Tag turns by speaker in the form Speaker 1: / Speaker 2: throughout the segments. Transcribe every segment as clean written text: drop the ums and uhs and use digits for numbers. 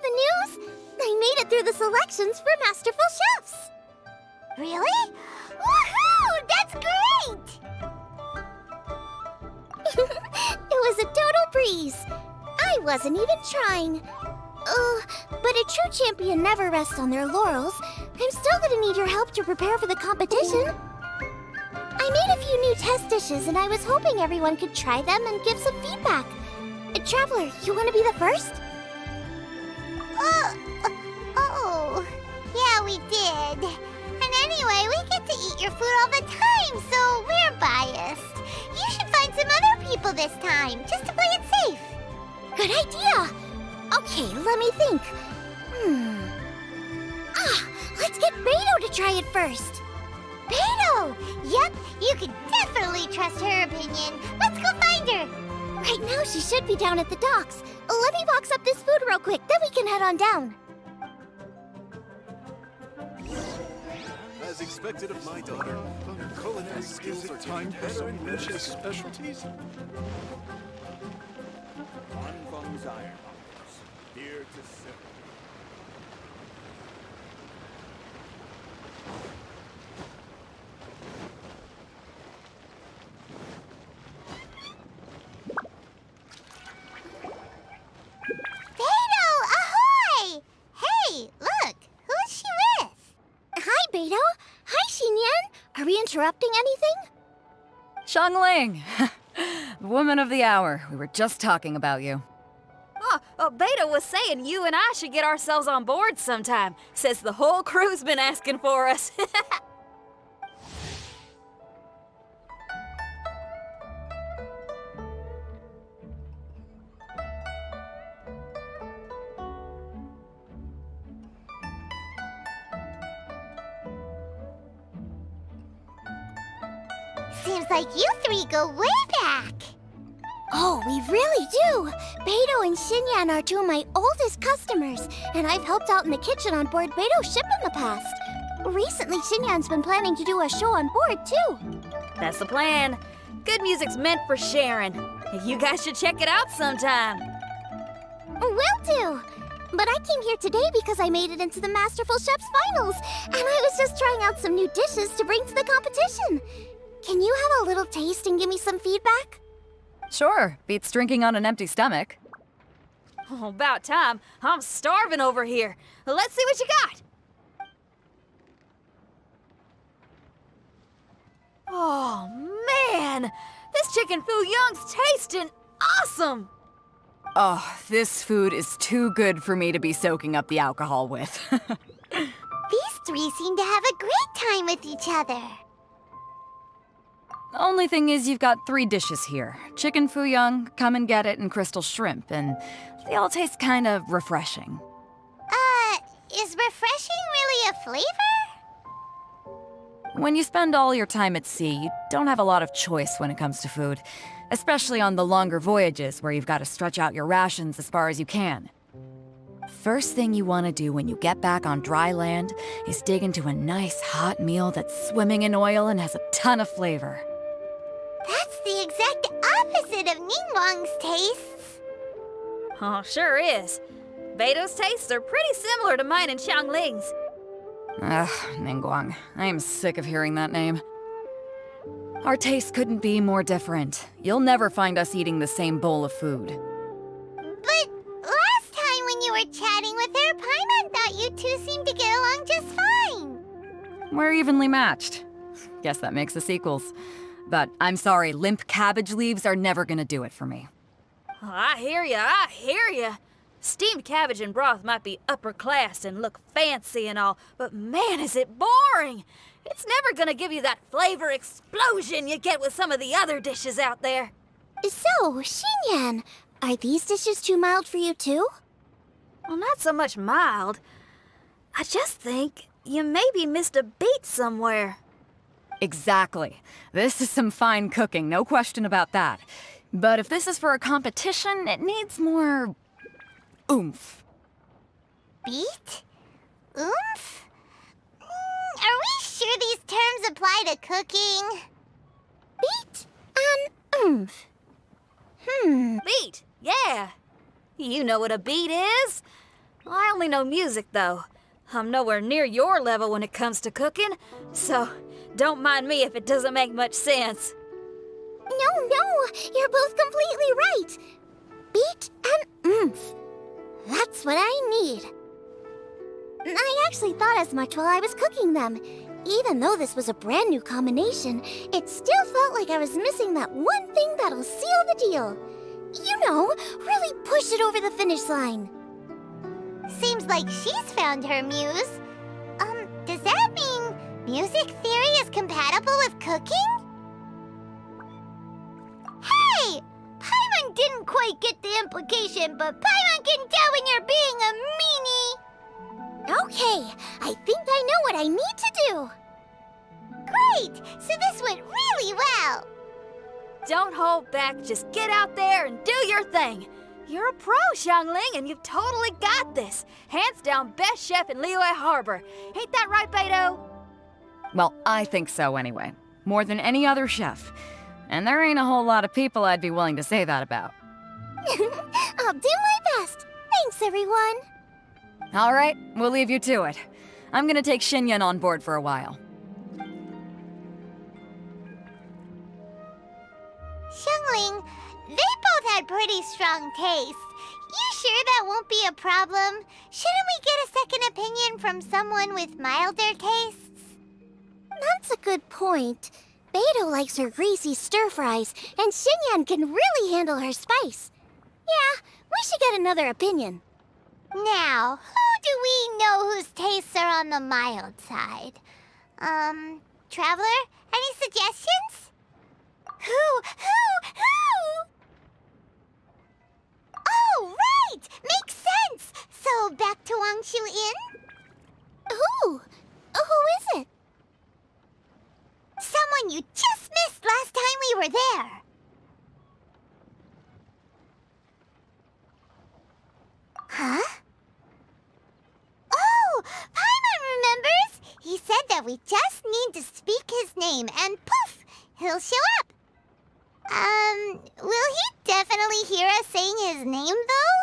Speaker 1: the news? I made it through the selections for Masterful Chefs! Really? Woohoo! That's great! It was a total breeze. I wasn't even trying. But a true champion never rests on their laurels. I'm still gonna need your help to prepare for the competition. I made a few new test dishes, and I was hoping everyone could try them and give some feedback. Traveler, you want to be the first? Yeah, we did. And anyway, we get to eat your food all the time, so we're biased. You should find some other people this time, just to play it safe. Good idea. Okay, let me think. Let's get Beto to try it first. Beto! Yep, you can definitely trust her opinion. Let's go find her. Right now, she should be down at the docks. Let me box up this food real quick, then we can head on down.
Speaker 2: As expected of my daughter, culinary skills are time better in Lucia's specialties.
Speaker 3: Anfang's Ironmongers, here to serve.
Speaker 1: Beto? Hi, Xinyan. Are we interrupting anything?
Speaker 4: Xiangling! Woman of the hour. We were just talking about you.
Speaker 5: Beto was saying you and I should get ourselves on board sometime. Says the whole crew's been asking for us.
Speaker 1: Seems like you three go way back. Oh, we really do. Beto and Xinyan are two of my oldest customers, and I've helped out in the kitchen on board Beto's ship in the past. Recently, Xinyan's been planning to do a show on board, too.
Speaker 5: That's the plan. Good music's meant for sharing. You guys should check it out sometime.
Speaker 1: Will do. But I came here today because I made it into the Masterful Chef's finals, and I was just trying out some new dishes to bring to the competition. Can you have a little taste and give me some feedback?
Speaker 4: Sure, beats drinking on an empty stomach.
Speaker 5: Oh, about time. I'm starving over here. Let's see what you got. Oh, man! This chicken foo young's tasting awesome!
Speaker 4: Oh, this food is too good for me to be soaking up the alcohol with.
Speaker 1: These three seem to have a great time with each other.
Speaker 4: The only thing is you've got 3 dishes here. Chicken foo young, come and get it, and crystal shrimp, and they all taste kind of refreshing.
Speaker 1: Is refreshing really a flavor?
Speaker 4: When you spend all your time at sea, you don't have a lot of choice when it comes to food, especially on the longer voyages where you've got to stretch out your rations as far as you can. First thing you want to do when you get back on dry land is dig into a nice hot meal that's swimming in oil and has a ton of flavor.
Speaker 1: That's the exact opposite of Ningguang's tastes.
Speaker 5: Oh, sure is. Beto's tastes are pretty similar to mine and Xiangling's.
Speaker 4: Ugh, Ningguang. I am sick of hearing that name. Our tastes couldn't be more different. You'll never find us eating the same bowl of food.
Speaker 1: But last time when you were chatting with her, Paimon thought you two seemed to get along just fine.
Speaker 4: We're evenly matched. Guess that makes us equals. But I'm sorry, limp cabbage leaves are never gonna do it for me.
Speaker 5: Oh, I hear ya. Steamed cabbage and broth might be upper class and look fancy and all, but man, is it boring! It's never gonna give you that flavor explosion you get with some of the other dishes out there.
Speaker 1: So, Xinyan, are these dishes too mild for you too?
Speaker 5: Well, not so much mild. I just think you maybe missed a beat somewhere.
Speaker 4: Exactly. This is some fine cooking, no question about that. But if this is for a competition, it needs more oomph.
Speaker 1: Beat? Oomph? Are we sure these terms apply to cooking? Beat and oomph.
Speaker 5: Beat, yeah. You know what a beat is? I only know music, though. I'm nowhere near your level when it comes to cooking, so don't mind me if it doesn't make much sense.
Speaker 1: No, you're both completely right. Beat and oomph. That's what I need. I actually thought as much while I was cooking them. Even though this was a brand new combination, it still felt like I was missing that one thing that'll seal the deal. You know, really push it over the finish line.
Speaker 6: Seems like she's found her muse. Does that mean music theory is compatible with cooking? Hey! Paimon didn't quite get the implication, but Paimon can tell when you're being a meanie.
Speaker 1: Okay, I think I know what I need to do.
Speaker 6: Great! So this went really well.
Speaker 5: Don't hold back, just get out there and do your thing. You're a pro, Xiangling, and you've totally got this. Hands down best chef in Liyue Harbor. Ain't that right, Beto?
Speaker 4: Well, I think so anyway. More than any other chef. And there ain't a whole lot of people I'd be willing to say that about.
Speaker 1: I'll do my best. Thanks, everyone.
Speaker 4: All right, we'll leave you to it. I'm gonna take Xinyan on board for a while.
Speaker 6: Xiangling, they both had pretty strong taste. You sure that won't be a problem? Shouldn't we get a second opinion from someone with milder tastes?
Speaker 1: That's a good point. Beto likes her greasy stir-fries, and Xinyan can really handle her spice. Yeah, we should get another opinion.
Speaker 6: Now, who do we know whose tastes are on the mild side? Traveler, any suggestions? Who? Oh, right! Makes sense! So, back to Wangshu Inn?
Speaker 1: Who? Who is it?
Speaker 6: Someone you just missed last time we were there. Huh? Oh, Paimon remembers! He said that we just need to speak his name and poof, he'll show up. Will he definitely hear us saying his name though?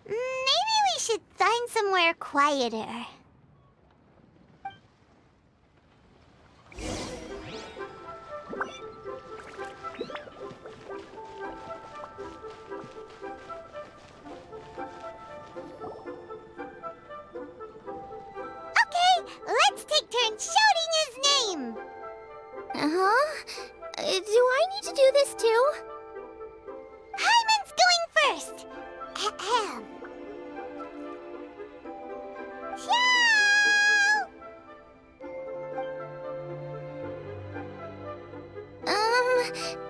Speaker 6: Maybe we should find somewhere quieter. Okay, let's take turns shouting his name.
Speaker 1: Uh-huh. Do I need to do this too?
Speaker 6: Hyman's going first. Ahem. Xiao!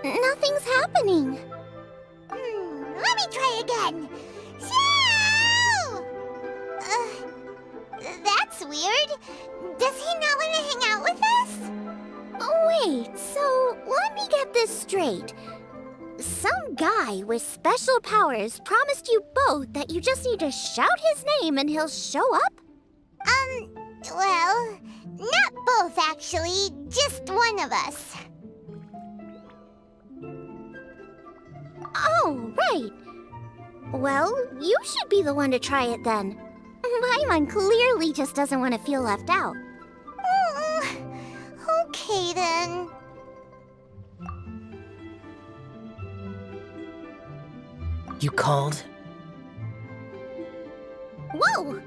Speaker 1: Nothing's happening.
Speaker 6: Let me try again. Xiao! That's weird. Does he not want to hang out with us?
Speaker 1: Oh, wait, so let me get this straight. Some guy with special powers promised you both that you just need to shout his name and he'll show up?
Speaker 6: Well, not both actually, just one of us.
Speaker 1: Oh, right. Well, you should be the one to try it then. Paimon clearly just doesn't want to feel left out.
Speaker 6: Okay then.
Speaker 7: You called?
Speaker 1: Whoa!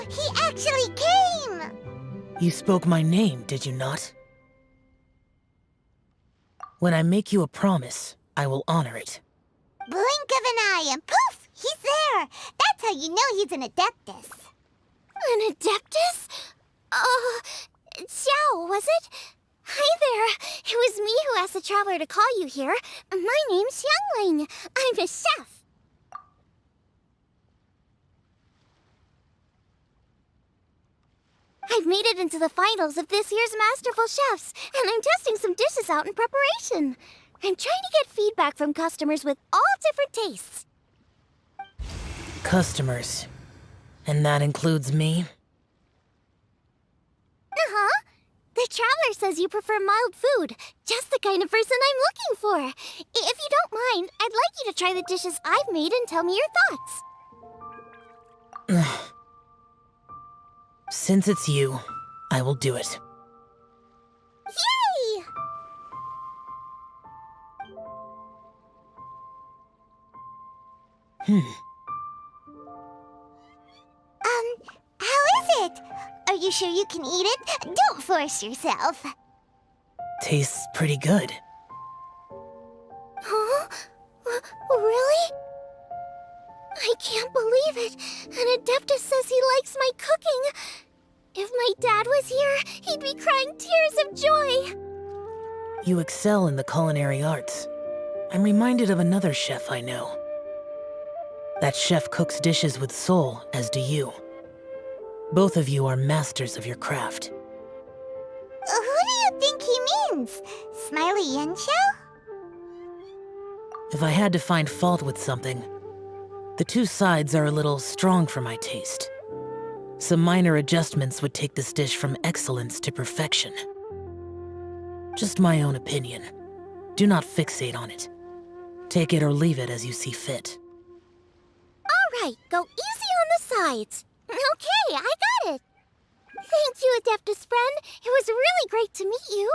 Speaker 6: He actually came!
Speaker 7: You spoke my name, did you not? When I make you a promise, I will honor it.
Speaker 6: Blink of an eye and poof! He's there! That's how you know he's an Adeptus.
Speaker 1: An Adeptus? Xiao, was it? Hi there. It was me who asked the traveler to call you here. My name's Xiangling. I'm a chef. I've made it into the finals of this year's Masterful Chefs, and I'm testing some dishes out in preparation. I'm trying to get feedback from customers with all different tastes.
Speaker 7: Customers. And that includes me?
Speaker 1: Uh-huh. The traveler says you prefer mild food. Just the kind of person I'm looking for. If you don't mind, I'd like you to try the dishes I've made and tell me your thoughts.
Speaker 7: Since it's you, I will do it.
Speaker 1: Yay!
Speaker 6: How is it? Are you sure you can eat it? Don't force yourself.
Speaker 7: Tastes pretty good.
Speaker 1: Huh? Really? I can't believe it. An Adeptus says he likes my cooking. If my dad was here, he'd be crying tears of joy.
Speaker 7: You excel in the culinary arts. I'm reminded of another chef I know. That chef cooks dishes with soul, as do you. Both of you are masters of your craft.
Speaker 6: Who do you think he means? Smiley Yensho?
Speaker 7: If I had to find fault with something, the two sides are a little strong for my taste. Some minor adjustments would take this dish from excellence to perfection. Just my own opinion. Do not fixate on it. Take it or leave it as you see fit.
Speaker 1: All right, go easy on the sides. Okay, I got it. Thank you, Adeptus friend. It was really great to meet you.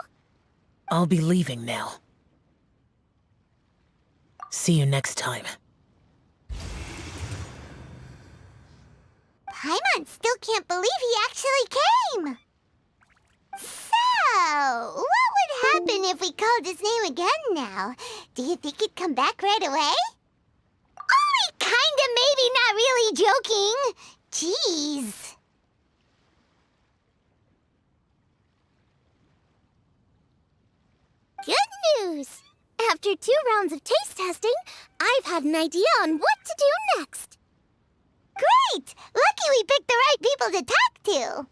Speaker 7: I'll be leaving now. See you next time.
Speaker 6: Paimon still can't believe he actually came! So, what would happen if we called his name again now? Do you think he'd come back right away? Only kinda, maybe, not really joking. Jeez.
Speaker 1: Good news! After 2 rounds of taste testing, I've had an idea on what to do next.
Speaker 6: Great! Lucky we picked the right people to talk to.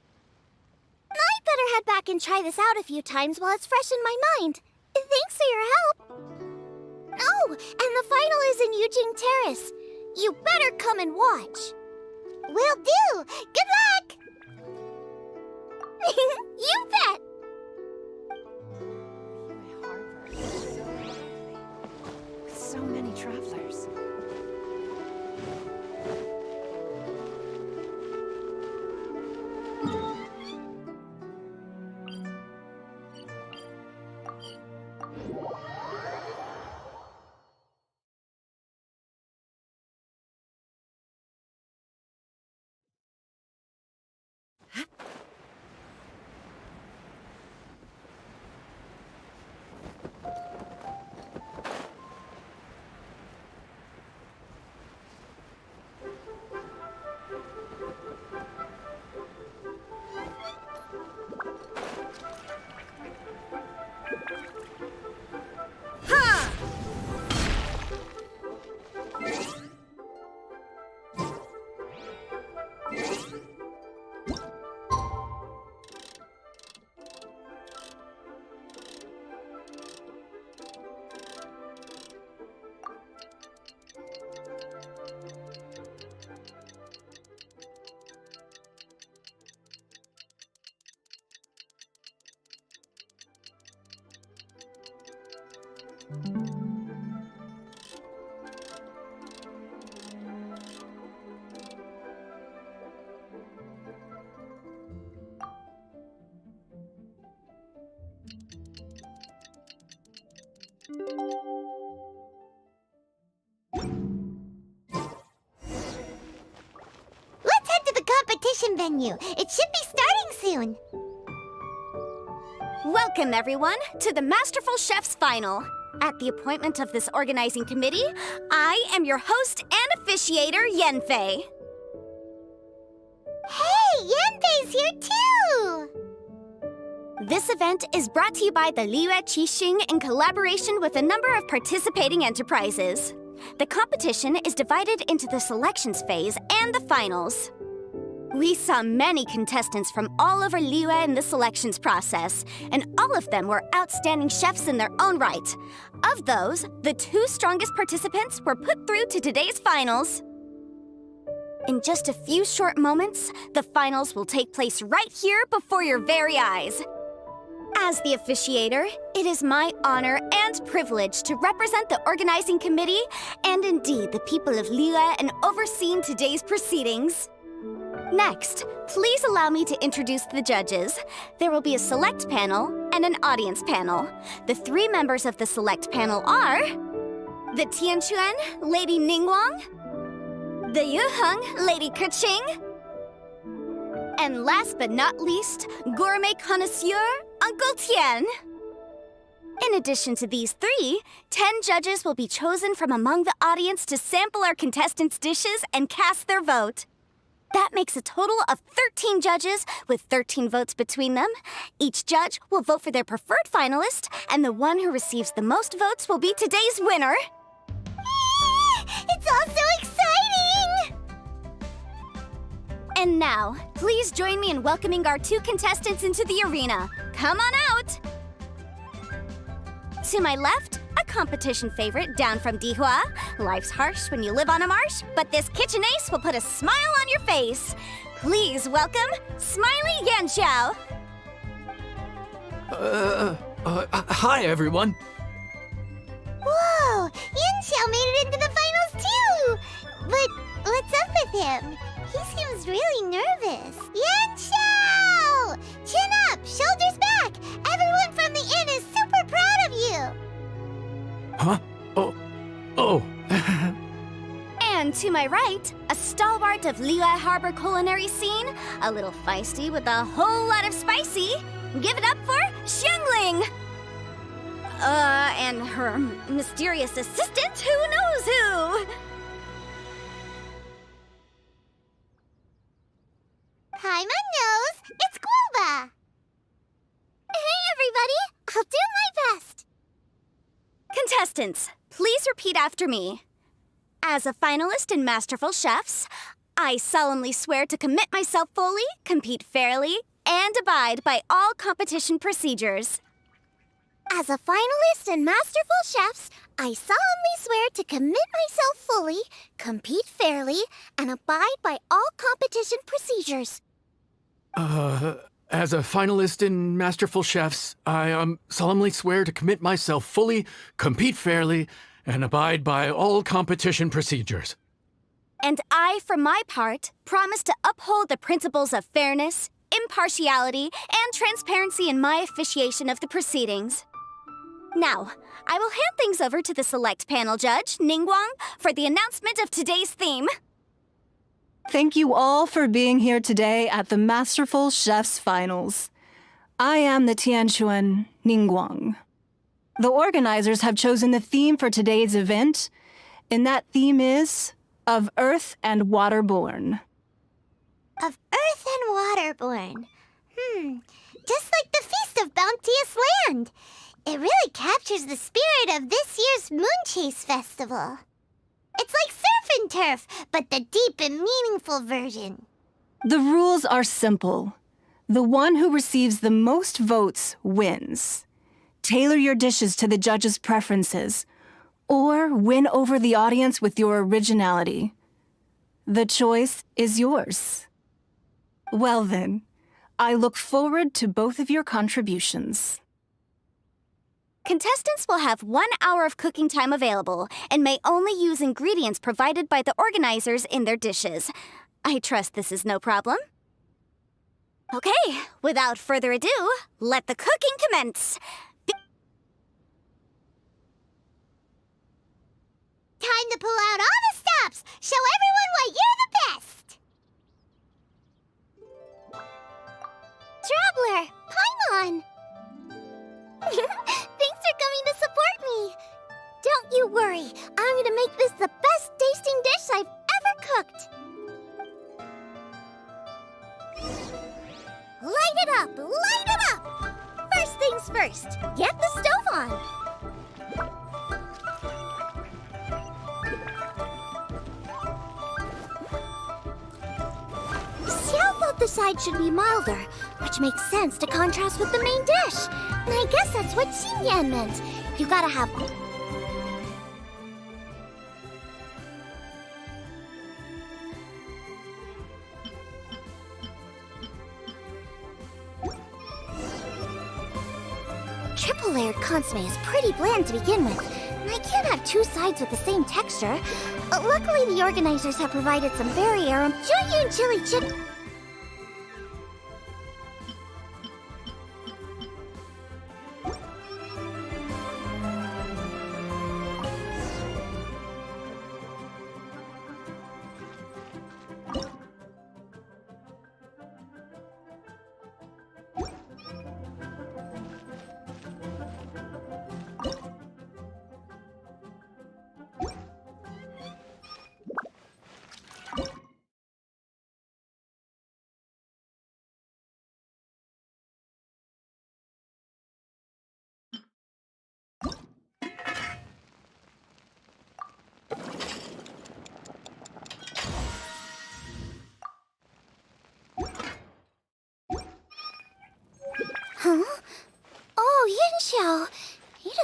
Speaker 1: I'd better head back and try this out a few times while it's fresh in my mind. Thanks for your help. Oh, and the final is in Eugene Terrace. You better come and watch.
Speaker 6: Will do. Good luck!
Speaker 1: You bet!
Speaker 4: So many travelers.
Speaker 6: Let's head to the competition venue. It should be starting soon.
Speaker 8: Welcome, everyone, to the Masterful Chef's Final. At the appointment of this organizing committee, I am your host and officiator, Yenfei.
Speaker 6: Hey, Yanbei's here too!
Speaker 8: This event is brought to you by the Liyue Qixing in collaboration with a number of participating enterprises. The competition is divided into the selections phase and the finals. We saw many contestants from all over Liyue in the selections process, and all of them were outstanding chefs in their own right. Of those, the 2 strongest participants were put through to today's finals. In just a few short moments, the finals will take place right here before your very eyes. As the officiator, it is my honor and privilege to represent the organizing committee and indeed the people of Liyue in overseeing today's proceedings. Next, please allow me to introduce the judges. There will be a select panel and an audience panel. The 3 members of the select panel are the Tianquan, Lady Ningguang, the Yuheng, Lady Keqing, and last but not least, gourmet connoisseur, Uncle Tian. In addition to these 3, 10 judges will be chosen from among the audience to sample our contestants' dishes and cast their vote. That makes a total of 13 judges with 13 votes between them. Each judge will vote for their preferred finalist, and the one who receives the most votes will be today's winner.
Speaker 6: It's all so exciting!
Speaker 8: And now, please join me in welcoming our 2 contestants into the arena. Come on out! To my left, a competition favorite down from Dihua. Life's harsh when you live on a marsh, but this kitchen ace will put a smile on your face. Please welcome Smiley Yanxiao.
Speaker 9: Hi, everyone.
Speaker 6: Whoa! Yanxiao made it into the finals too! But what's up with him? He seems really nervous. Yanxiao! Chin up, shoulders back! Everyone from the inn is super proud of you!
Speaker 9: Huh? Oh.
Speaker 8: And to my right, a stalwart of Liyue Harbor culinary scene, a little feisty with a whole lot of spicy. Give it up for Xiangling! And her mysterious assistant, who knows who?
Speaker 6: Paimon knows, it's Guoba!
Speaker 1: Hey, everybody! I'll do my best!
Speaker 8: Contestants, please repeat after me. As a finalist in Masterful Chefs, I solemnly swear to commit myself fully, compete fairly, and abide by all competition procedures.
Speaker 1: As a finalist in Masterful Chefs, I solemnly swear to commit myself fully, compete fairly, and abide by all competition procedures.
Speaker 9: As a finalist in Masterful Chefs, I solemnly swear to commit myself fully, compete fairly, and abide by all competition procedures.
Speaker 8: And I, for my part, promise to uphold the principles of fairness, impartiality, and transparency in my officiation of the proceedings. Now, I will hand things over to the select panel judge, Ningguang, for the announcement of today's theme.
Speaker 10: Thank you all for being here today at the Masterful Chefs Finals. I am the Tianquan Ningguang. The organizers have chosen the theme for today's event, and that theme is of Earth and Waterborn.
Speaker 6: Of Earth and Waterborn. Just like the Feast of Bounteous Land. It really captures the spirit of this year's Moon Chase Festival. It's like surf and turf, but the deep and meaningful version.
Speaker 10: The rules are simple. The one who receives the most votes wins. Tailor your dishes to the judges' preferences, or win over the audience with your originality. The choice is yours. Well then, I look forward to both of your contributions.
Speaker 8: Contestants will have 1 hour of cooking time available and may only use ingredients provided by the organizers in their dishes. I trust this is no problem. Okay, without further ado, let the cooking commence.
Speaker 6: Time to pull out all the stops! Show everyone why you're the best!
Speaker 1: Traveler, Paimon! Thanks for coming to support me. Don't you worry, I'm gonna make this the best tasting dish I've ever cooked. Light it up! Light it up! First things first, get the stove on. Xiao thought the side should be milder, which makes sense to contrast with the main dish. And I guess that's what Xinyan meant. You gotta have... Triple-layered consomme is pretty bland to begin with, and I can't have 2 sides with the same texture. Luckily, the organizers have provided some very Junyun chili chicken...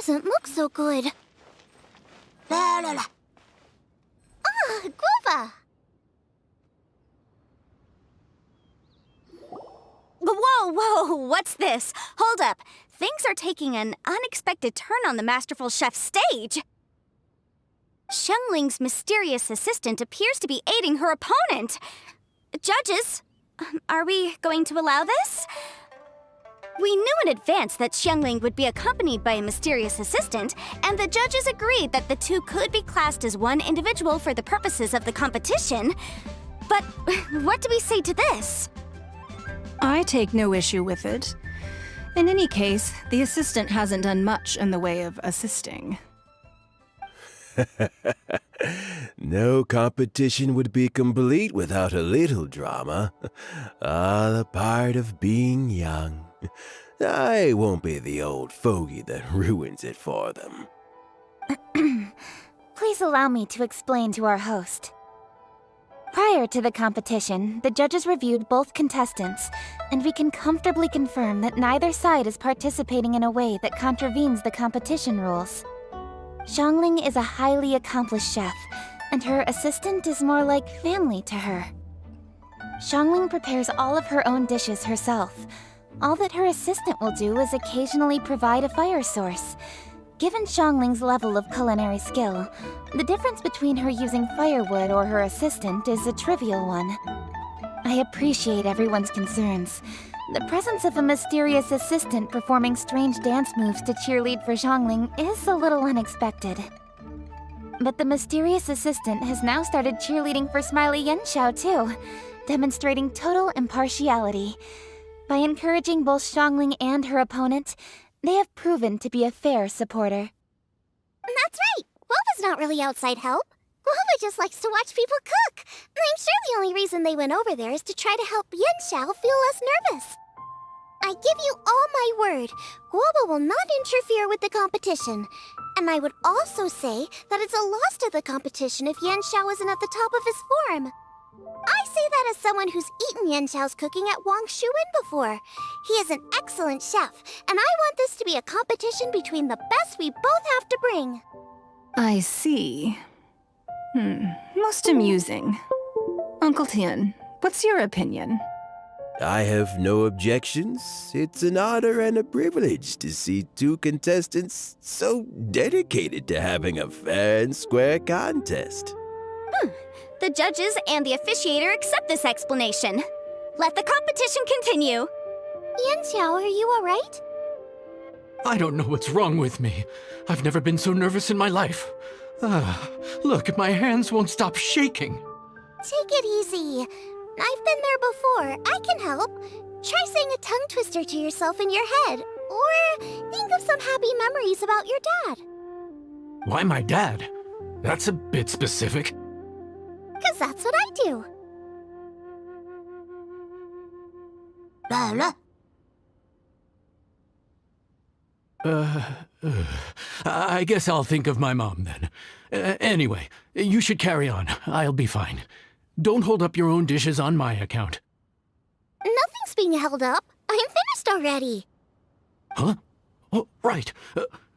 Speaker 1: doesn't look so good.
Speaker 6: La la la.
Speaker 1: Ah, guava!
Speaker 8: Whoa, what's this? Hold up. Things are taking an unexpected turn on the Masterful Chef's stage. Xiangling's mysterious assistant appears to be aiding her opponent. Judges, are we going to allow this? We knew in advance that Xiangling would be accompanied by a mysterious assistant, and the judges agreed that the two could be classed as one individual for the purposes of the competition. But what do we say to this?
Speaker 10: I take no issue with it. In any case, the assistant hasn't done much in the way of assisting.
Speaker 11: No competition would be complete without a little drama. All a part of being young. I won't be the old fogey that ruins it for them.
Speaker 1: Please allow me to explain to our host. Prior to the competition, the judges reviewed both contestants, and we can comfortably confirm that neither side is participating in a way that contravenes the competition rules. Xiangling is a highly accomplished chef, and her assistant is more like family to her. Xiangling prepares all of her own dishes herself. All that her assistant will do is occasionally provide a fire source. Given Xiangling's level of culinary skill, the difference between her using firewood or her assistant is a trivial one. I appreciate everyone's concerns. The presence of a mysterious assistant performing strange dance moves to cheerlead for Xiangling is a little unexpected. But the mysterious assistant has now started cheerleading for Smiley Yenshao too, demonstrating total impartiality. By encouraging both Xiangling and her opponent, they have proven to be a fair supporter.
Speaker 6: That's right. Guava's not really outside help. Guava just likes to watch people cook. I'm sure the only reason they went over there is to try to help Yenshao feel less nervous. I give you all my word, Guava will not interfere with the competition. And I would also say that it's a loss to the competition if Yenshao isn't at the top of his form. I say that as someone who's eaten Yenshao's cooking at Wangshuin before. He is an excellent chef, and I want this to be a competition between the best we both have to bring.
Speaker 10: I see. Most amusing. Uncle Tian, what's your opinion?
Speaker 11: I have no objections. It's an honor and a privilege to see two contestants so dedicated to having a fair and square contest.
Speaker 8: The judges and the officiator accept this explanation. Let the competition continue.
Speaker 6: Yenshao, are you alright?
Speaker 9: I don't know what's wrong with me. I've never been so nervous in my life. Look, my hands won't stop shaking.
Speaker 6: Take it easy. I've been there before. I can help. Try saying a tongue twister to yourself in your head. Or think of some happy memories about your dad.
Speaker 9: Why my dad? That's a bit specific.
Speaker 6: 'Cause that's what I do.
Speaker 9: I guess I'll think of my mom then. Anyway, you should carry on. I'll be fine. Don't hold up your own dishes on my account.
Speaker 6: Nothing's being held up. I'm finished already.
Speaker 9: Huh? Oh, right.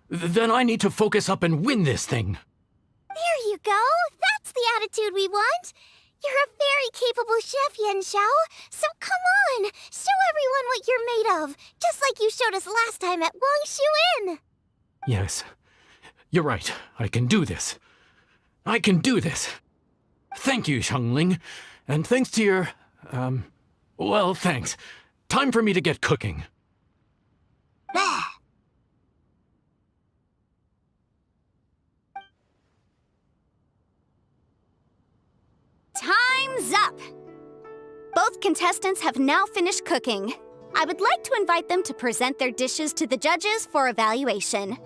Speaker 9: Then I need to focus up and win this thing.
Speaker 6: There you go. That's the attitude we want. You're a very capable chef, Yenshao. So come on, show everyone what you're made of, just like you showed us last time at Wangshuin.
Speaker 9: Yes, you're right. I can do this. I can do this. Thank you, Xiangling. And thanks to your, well, thanks. Time for me to get cooking.
Speaker 8: Time's up! Both contestants have now finished cooking. I would like to invite them to present their dishes to the judges for evaluation.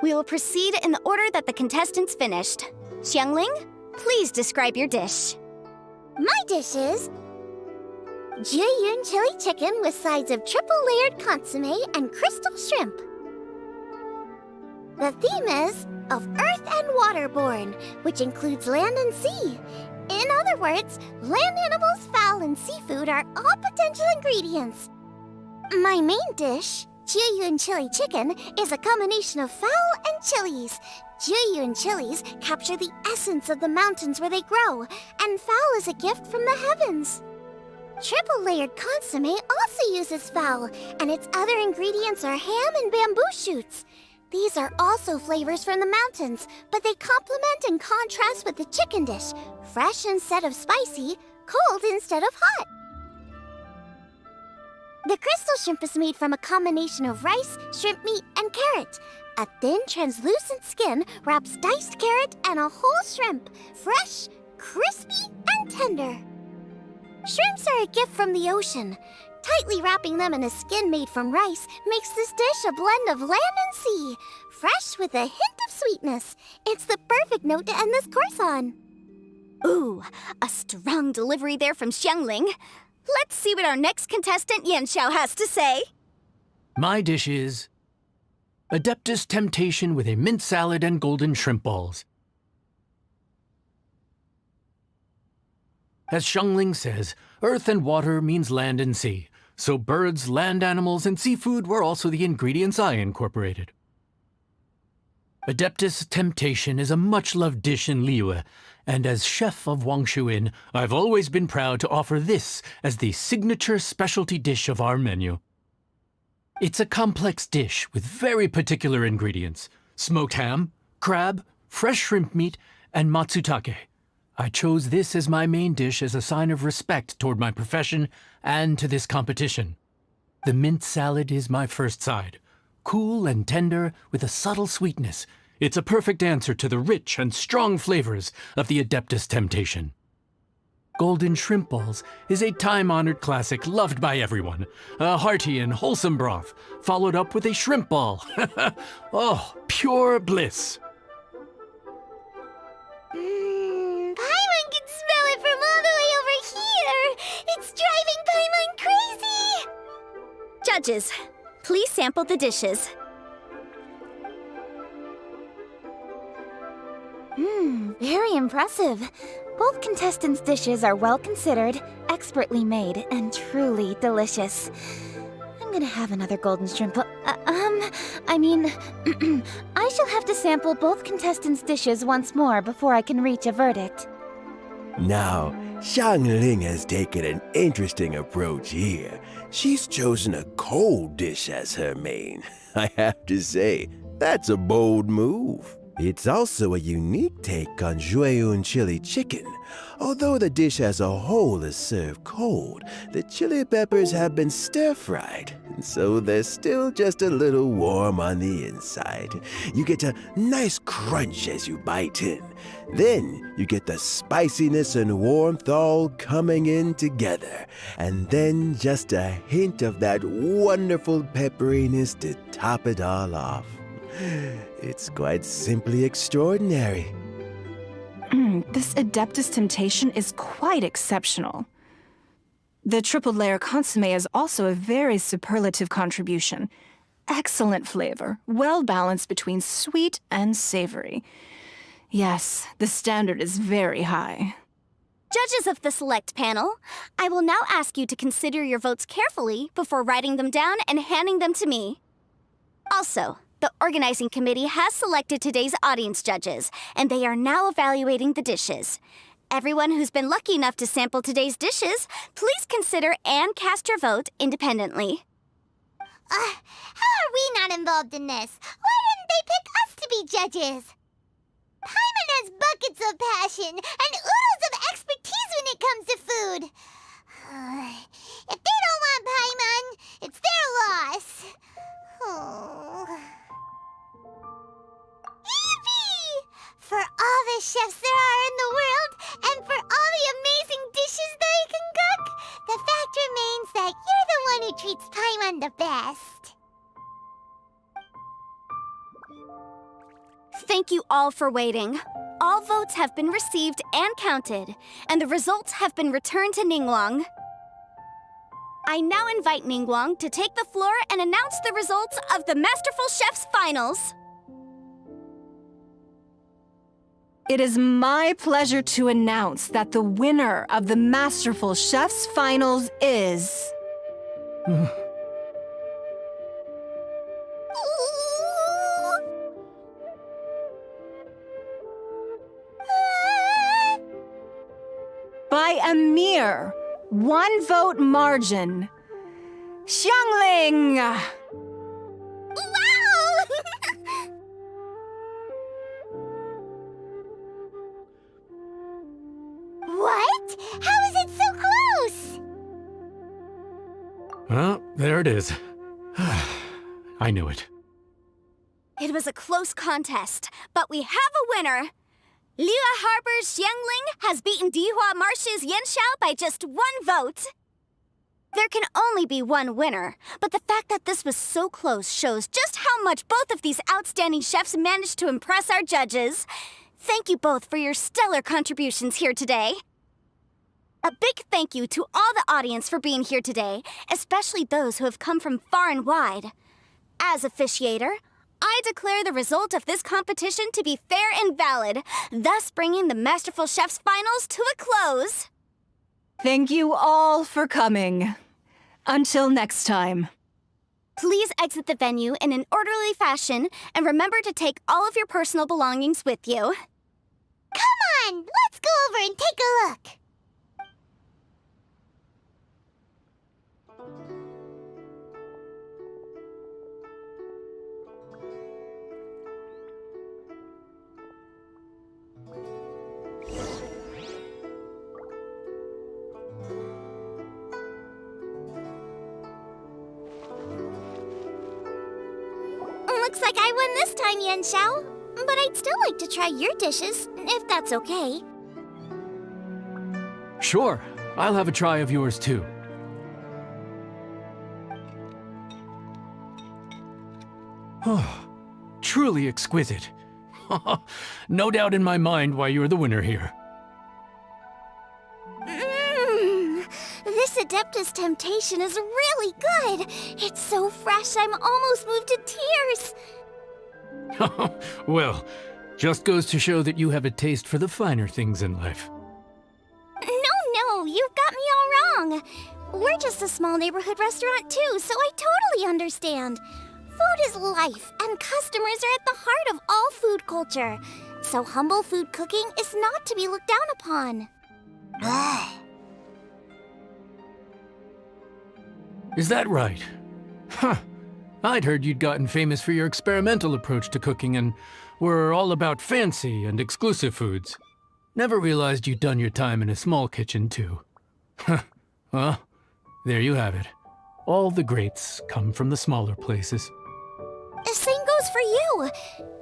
Speaker 8: We will proceed in the order that the contestants finished. Xiangling, please describe your dish.
Speaker 6: My dish is Jiyun chili chicken with sides of triple-layered consomme and crystal shrimp. The theme is of earth and waterborne, which includes land and sea. In other words, land animals, fowl, and seafood are all potential ingredients. My main dish
Speaker 1: Juyun chili chicken is a combination of fowl and chilies. Juyun chilies capture the essence of the mountains where they grow, and fowl is a gift from the heavens. Triple layered consomme also uses fowl, and its other ingredients are ham and bamboo shoots. These are also flavors from the mountains, but they complement and contrast with the chicken dish, fresh instead of spicy, cold instead of hot. The crystal shrimp is made from a combination of rice, shrimp meat, and carrot. A thin, translucent skin wraps diced carrot and a whole shrimp, fresh, crispy, and tender. Shrimps are a gift from the ocean. Tightly wrapping them in a skin made from rice makes this dish a blend of land and sea, fresh with a hint of sweetness. It's the perfect note to end this course on.
Speaker 8: Ooh, a strong delivery there from Xiangling. Let's see what our next contestant Yanxiao has to say.
Speaker 9: My dish is Adeptus Temptation with a mint salad and golden shrimp balls. As Xiangling says, earth and water means land and sea. So birds, land animals, and seafood were also the ingredients I incorporated. Adeptus Temptation is a much-loved dish in Liyue, and as chef of Wangshu Inn, I've always been proud to offer this as the signature specialty dish of our menu. It's a complex dish with very particular ingredients: smoked ham, crab, fresh shrimp meat, and matsutake. I chose this as my main dish as a sign of respect toward my profession and to this competition. The mint salad is my first side. Cool and tender with a subtle sweetness, it's a perfect answer to the rich and strong flavors of the Adeptus Temptation. Golden shrimp balls is a time-honored classic loved by everyone. A hearty and wholesome broth, followed up with a shrimp ball. Oh, pure bliss.
Speaker 6: Paimon can smell it from all the way over here! It's driving Paimon crazy!
Speaker 8: Judges, please sample the dishes.
Speaker 1: Very impressive. Both contestants' dishes are well considered, expertly made, and truly delicious. I'm gonna have another golden shrimp. I shall have to sample both contestants' dishes once more before I can reach a verdict.
Speaker 11: Now, Xiangling has taken an interesting approach here. She's chosen a cold dish as her main. I have to say, that's a bold move. It's also a unique take on Jueyun chili chicken. Although the dish as a whole is served cold, the chili peppers have been stir-fried, so they're still just a little warm on the inside. You get a nice crunch as you bite in. Then you get the spiciness and warmth all coming in together. And then just a hint of that wonderful pepperiness to top it all off. It's quite simply extraordinary.
Speaker 10: This Adeptus Temptation is quite exceptional. The triple layer consomme is also a very superlative contribution. Excellent flavor, well balanced between sweet and savory. Yes, the standard is very high.
Speaker 8: Judges of the select panel, I will now ask you to consider your votes carefully before writing them down and handing them to me. Also, the organizing committee has selected today's audience judges, and they are now evaluating the dishes. Everyone who's been lucky enough to sample today's dishes, please consider and cast your vote independently.
Speaker 6: How are we not involved in this? Why didn't they pick us to be judges? Paimon has buckets of passion and oodles of expertise when it comes to food. If they don't want Paimon, it's their loss. Oh. Yippee! For all the chefs there are in the world, and for all the amazing dishes they can cook, the fact remains that you're the one who treats Paimon the best.
Speaker 8: Thank you all for waiting. All votes have been received and counted, and the results have been returned to Ningguang. I now invite Ningguang to take the floor and announce the results of the Masterful Chef's Finals.
Speaker 10: It is my pleasure to announce that the winner of the Masterful Chef's Finals is... clear 1 vote margin. Xiangling!
Speaker 1: Wow!
Speaker 6: What? How is it so close?
Speaker 9: Well, there it is. I knew it.
Speaker 8: It was a close contest, but we have a winner. Liyue Harbor's Xiangling has beaten Dihua Marsh's Yanxiao by just 1 vote. There can only be one winner, but the fact that this was so close shows just how much both of these outstanding chefs managed to impress our judges. Thank you both for your stellar contributions here today. A big thank you to all the audience for being here today, especially those who have come from far and wide. As officiator, I declare the result of this competition to be fair and valid, thus bringing the Masterful Chefs Finals to a close.
Speaker 10: Thank you all for coming. Until next time.
Speaker 8: Please exit the venue in an orderly fashion, and remember to take all of your personal belongings with you.
Speaker 6: Come on, let's go over and take a look.
Speaker 1: Looks like I won this time, Yanxiao. But I'd still like to try your dishes, if that's okay.
Speaker 9: Sure, I'll have a try of yours too. Truly exquisite. No doubt in my mind why you're the winner here.
Speaker 1: This Adeptus Temptation is really good. It's so fresh, I'm almost moved to tears.
Speaker 9: Well, just goes to show that you have a taste for the finer things in life.
Speaker 1: No, you've got me all wrong. We're just a small neighborhood restaurant too, so I totally understand. Food is life, and customers are at the heart of all food culture. So humble food cooking is not to be looked down upon.
Speaker 9: Is that right? Huh. I'd heard you'd gotten famous for your experimental approach to cooking and were all about fancy and exclusive foods. Never realized you'd done your time in a small kitchen, too. Well, there you have it. All the greats come from the smaller places.
Speaker 1: The same goes for you.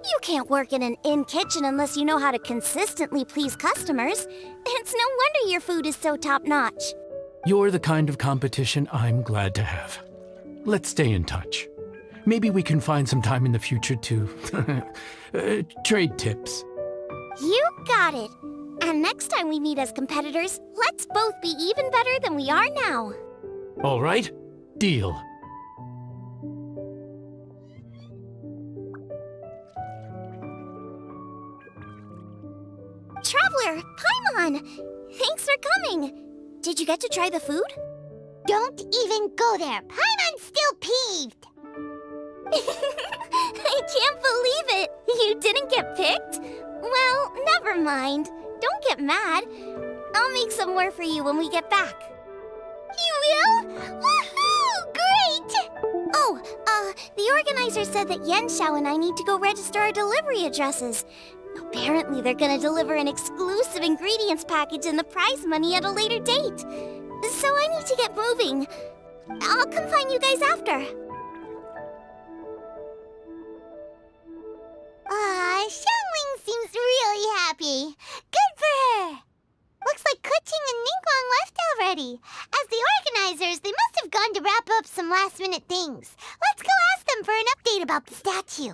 Speaker 1: You can't work in an inn kitchen unless you know how to consistently please customers. It's no wonder your food is so top-notch.
Speaker 9: You're the kind of competition I'm glad to have. Let's stay in touch. Maybe we can find some time in the future to trade tips.
Speaker 1: You got it. And next time we meet as competitors, let's both be even better than we are now.
Speaker 9: All right, deal.
Speaker 1: Traveler, Paimon! Thanks for coming. Did you get to try the food?
Speaker 6: Don't even go there. Paimon's still peeved.
Speaker 1: I can't believe it! You didn't get picked? Well, never mind. Don't get mad. I'll make some more for you when we get back.
Speaker 6: You will? Woohoo! Great!
Speaker 1: Oh, the organizer said that Yanxiao and I need to go register our delivery addresses. Apparently they're gonna deliver an exclusive ingredients package and the prize money at a later date. So I need to get moving. I'll come find you guys after.
Speaker 6: Xiangling seems really happy. Good for her. Looks like Kuching and Ningguang left already. As the organizers, they must have gone to wrap up some last-minute things. Let's go ask them for an update about the statue.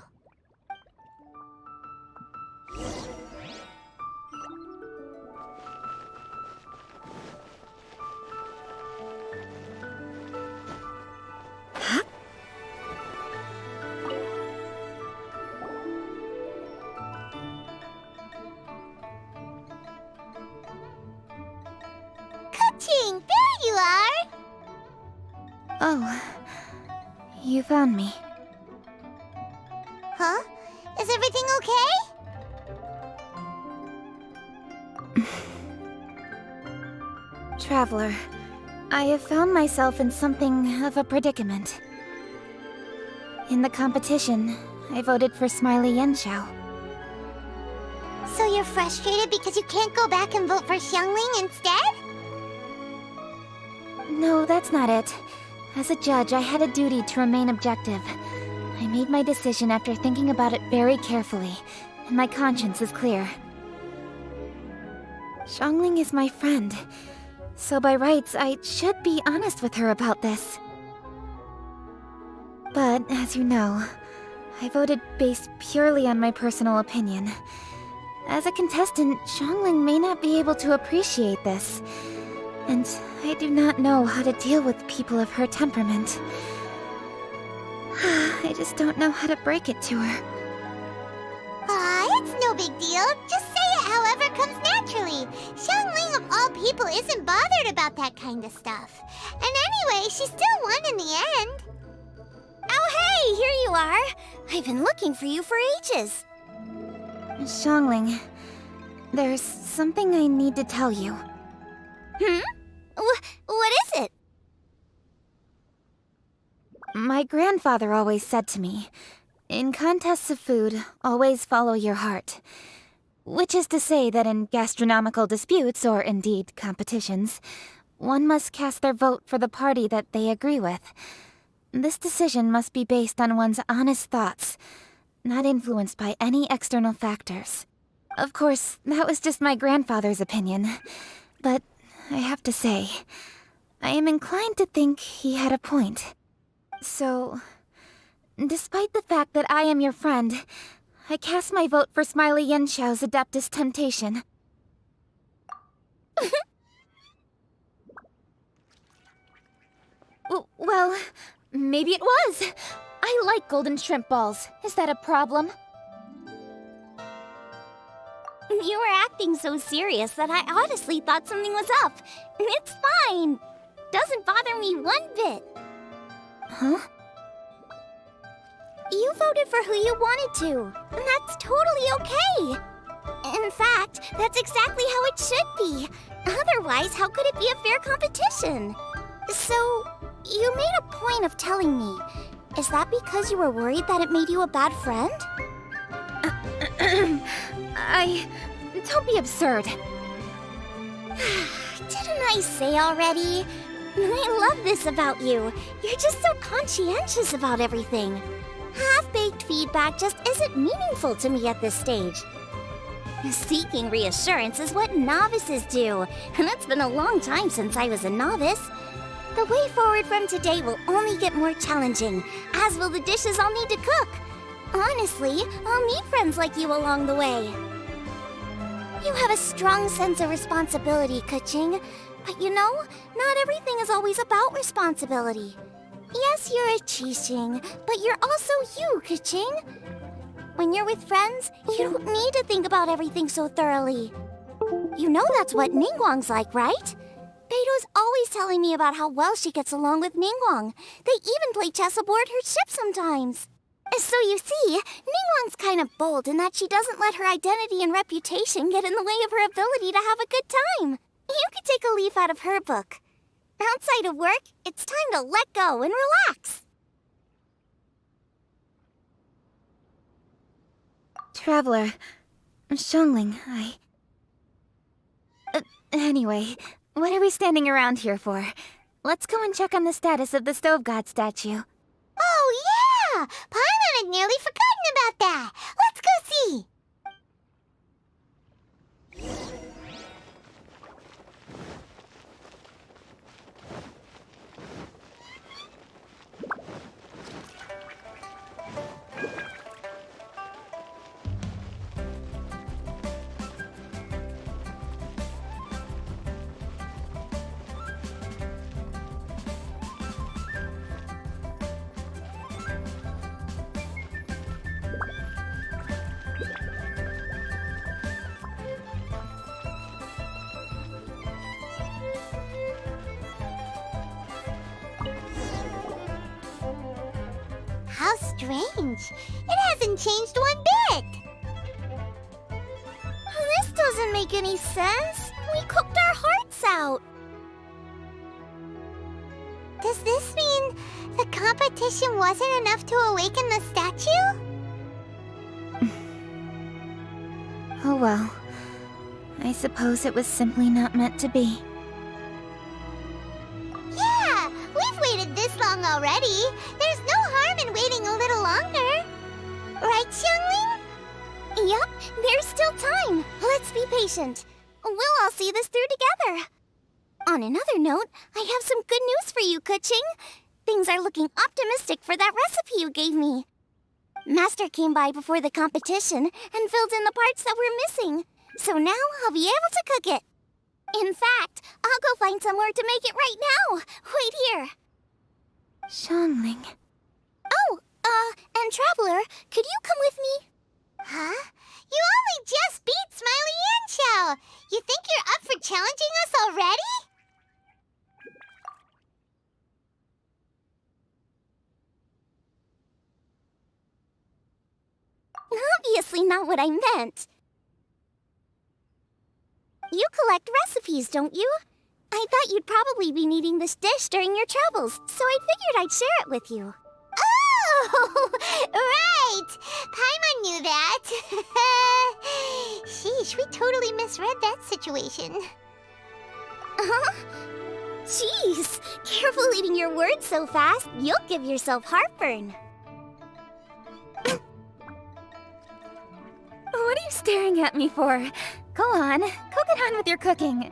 Speaker 6: Kuching, there you are!
Speaker 1: Oh, you found me.
Speaker 6: Huh? Is everything okay?
Speaker 1: Traveler, I have found myself in something of a predicament. In the competition, I voted for Smiley Yenshao.
Speaker 6: So you're frustrated because you can't go back and vote for Xiangling instead?
Speaker 1: No, that's not it. As a judge, I had a duty to remain objective. I made my decision after thinking about it very carefully, and my conscience is clear. Xiangling is my friend, so by rights, I should be honest with her about this. But, as you know, I voted based purely on my personal opinion. As a contestant, Xiangling may not be able to appreciate this. And I do not know how to deal with people of her temperament. I just don't know how to break it to her.
Speaker 6: It's no big deal. Just say it however comes naturally. Xiangling of all people isn't bothered about that kind of stuff. And anyway, she still won in the end.
Speaker 1: Oh hey, here you are! I've been looking for you for ages. Xiangling, there's something I need to tell you. What is it? My grandfather always said to me, in contests of food, always follow your heart. Which is to say that in gastronomical disputes, or indeed competitions, one must cast their vote for the party that they agree with. This decision must be based on one's honest thoughts, not influenced by any external factors. Of course, that was just my grandfather's opinion, but I have to say, I am inclined to think he had a point. So, despite the fact that I am your friend, I cast my vote for Smiley Yenshao's Adeptus Temptation. Well, maybe it was. I like golden shrimp balls. Is that a problem?
Speaker 8: You were acting so serious that I honestly thought something was up. It's fine. Doesn't bother me one bit.
Speaker 1: Huh?
Speaker 8: You voted for who you wanted to, and that's totally okay. In fact, that's exactly how it should be. Otherwise, how could it be a fair competition?
Speaker 1: So, you made a point of telling me. Is that because you were worried that it made you a bad friend? Don't be absurd.
Speaker 8: Didn't I say already? I love this about you. You're just so conscientious about everything. Half-baked feedback just isn't meaningful to me at this stage. Seeking reassurance is what novices do, and it's been a long time since I was a novice. The way forward from today will only get more challenging, as will the dishes I'll need to cook. Honestly, I'll need friends like you along the way. You have a strong sense of responsibility, Keqing. But you know, not everything is always about responsibility. Yes, you're a Qixing, but you're also you, Keqing. When you're with friends, you don't need to think about everything so thoroughly. You know that's what Ningguang's like, right? Beto's always telling me about how well she gets along with Ningguang. They even play chess aboard her ship sometimes. So you see, Ningguang's kind of bold in that she doesn't let her identity and reputation get in the way of her ability to have a good time. You could take a leaf out of her book. Outside of work, it's time to let go and relax.
Speaker 1: Traveler, Xiangling, anyway, what are we standing around here for? Let's go and check on the status of the Stove God statue.
Speaker 6: Oh, yeah! Paimon had nearly forgotten about that. Let's go see. How strange. It hasn't changed one bit.
Speaker 8: This doesn't make any sense. We cooked our hearts out.
Speaker 6: Does this mean the competition wasn't enough to awaken the statue?
Speaker 1: Oh well. I suppose it was simply not meant to be.
Speaker 6: Yeah, we've waited this long already. There's no harm in waiting a little longer. Right, Xiangling?
Speaker 1: Yup, there's still time. Let's be patient. We'll all see this through together. On another note, I have some good news for you, Kuching. Things are looking optimistic for that recipe you gave me. Master came by before the competition and filled in the parts that were missing. So now I'll be able to cook it. In fact, I'll go find somewhere to make it right now. Wait here. Xiangling. Oh, and Traveler, could you come with me?
Speaker 6: Huh? You only just beat Smiley and Xiao. You think you're up for challenging us already?
Speaker 1: Obviously not what I meant. You collect recipes, don't you? I thought you'd probably be needing this dish during your travels, so I figured I'd share it with you.
Speaker 6: Oh, right! Paimon knew that. Sheesh, we totally misread that situation.
Speaker 1: Huh? Jeez, careful eating your words so fast. You'll give yourself heartburn. What are you staring at me for? Go on, go get on with your cooking.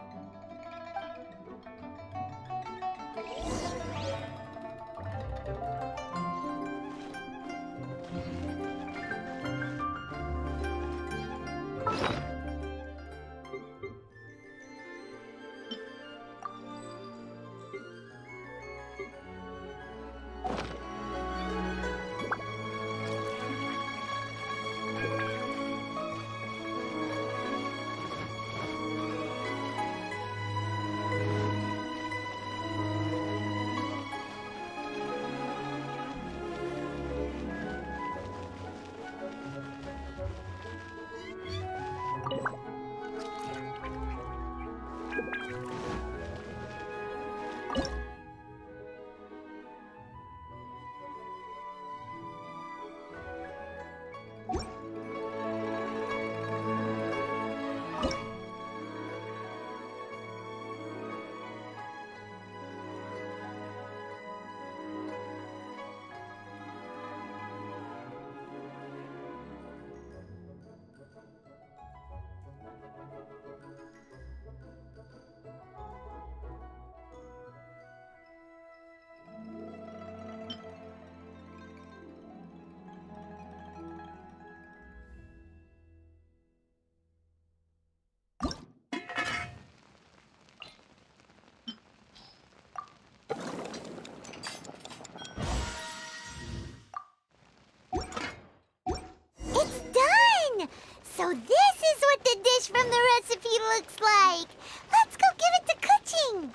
Speaker 6: So this is what the dish from the recipe looks like. Let's go give it to Kuching.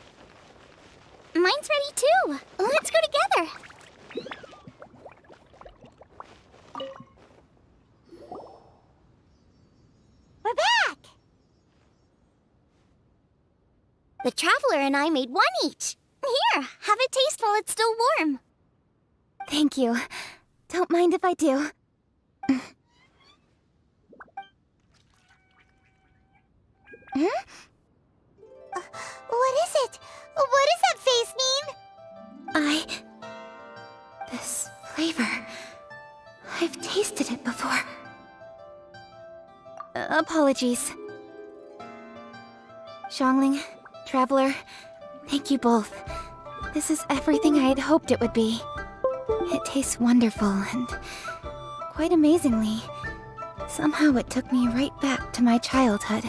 Speaker 1: Mine's ready too. Let's go together.
Speaker 6: We're back.
Speaker 1: The Traveler and I made one each. Here, have a taste while it's still warm. Thank you. Don't mind if I do.
Speaker 6: Hmm? What is it? What does that face mean?
Speaker 1: This flavor... I've tasted it before. Apologies. Xiangling, Traveler, thank you both. This is everything I had hoped it would be. It tastes wonderful and... quite amazingly, somehow it took me right back to my childhood,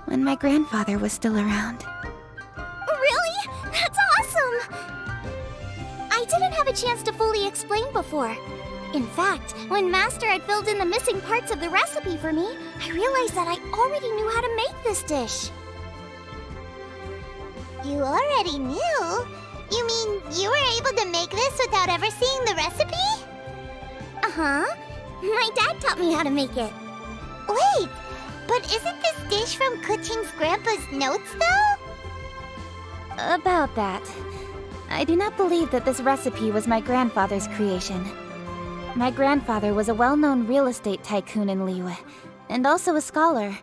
Speaker 1: when my grandfather was still around. Really? That's awesome! I didn't have a chance to fully explain before. In fact, when Master had filled in the missing parts of the recipe for me, I realized that I already knew how to make this dish.
Speaker 6: You already knew? You mean you were able to make this without ever seeing the recipe?
Speaker 1: Uh-huh. My dad taught me how to make it.
Speaker 6: Wait, but isn't this dish from Kuching's grandpa's notes, though?
Speaker 1: About that. I do not believe that this recipe was my grandfather's creation. My grandfather was a well-known real estate tycoon in Liyue, and also a scholar.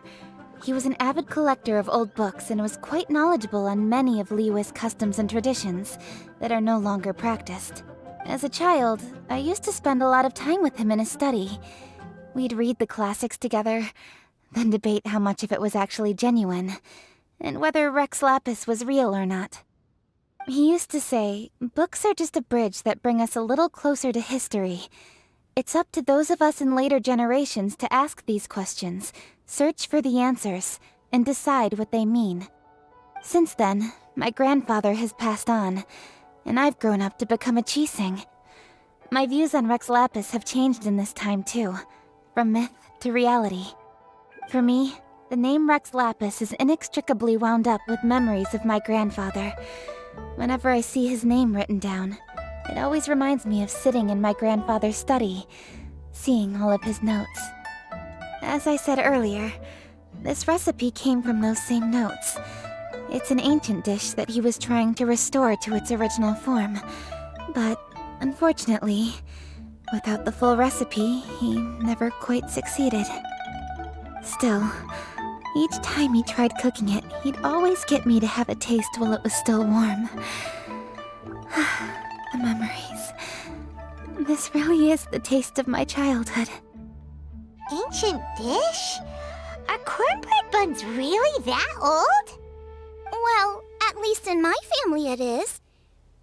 Speaker 1: He was an avid collector of old books and was quite knowledgeable on many of Liyue's customs and traditions that are no longer practiced. As a child, I used to spend a lot of time with him in his study. We'd read the classics together, then debate how much of it was actually genuine, and whether Rex Lapis was real or not. He used to say, books are just a bridge that bring us a little closer to history. It's up to those of us in later generations to ask these questions, search for the answers, and decide what they mean. Since then, my grandfather has passed on, and I've grown up to become a Chising. My views on Rex Lapis have changed in this time too, from myth to reality. For me, the name Rex Lapis is inextricably wound up with memories of my grandfather. Whenever I see his name written down, it always reminds me of sitting in my grandfather's study, seeing all of his notes. As I said earlier, this recipe came from those same notes. It's an ancient dish that he was trying to restore to its original form. But, unfortunately, without the full recipe, he never quite succeeded. Still, each time he tried cooking it, he'd always get me to have a taste while it was still warm. The memories. This really is the taste of my childhood.
Speaker 6: Ancient dish? Are cornbread buns really that old?
Speaker 1: Well, at least in my family it is.